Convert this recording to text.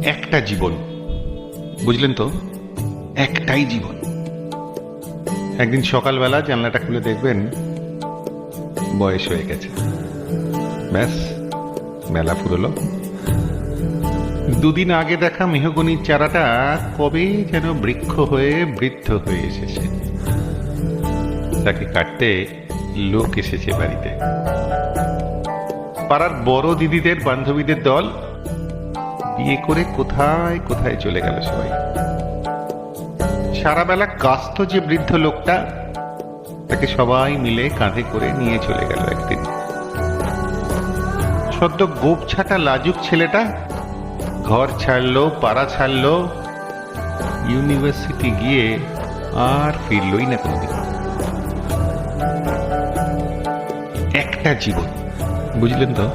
একটা জীবন, বুঝলেন তো, একটাই জীবন। একদিন সকালবেলা জানলাটা খুলে দেখবেন বয়স হয়ে গেছে, ব্যাস বেলা ফুরলো। দুদিন আগে দেখা মেহগনির চারাটা কবে যেন বৃক্ষ হয়ে বৃদ্ধ হয়ে এসেছে, তাকে কাটতে লোক এসেছে বাড়িতে। পাড়ার বড় দিদিদের বান্ধবীদের দল বিয়ে করে কোথায় কোথায় চলে গেল সবাই। সারা বেলা কাস্ত যে বৃদ্ধ লোকটা, তাকে সবাই মিলে কাঁধে করে নিয়ে চলে গেল একদিন। সদ্য গোপ ছাটা লাজুক ছেলেটা ঘর ছাড়লো, পাড়া ছাড়লো, ইউনিভার্সিটি গিয়ে আর ফিরলই না কোনদিন। একটা জীবন, বুঝলেন তো।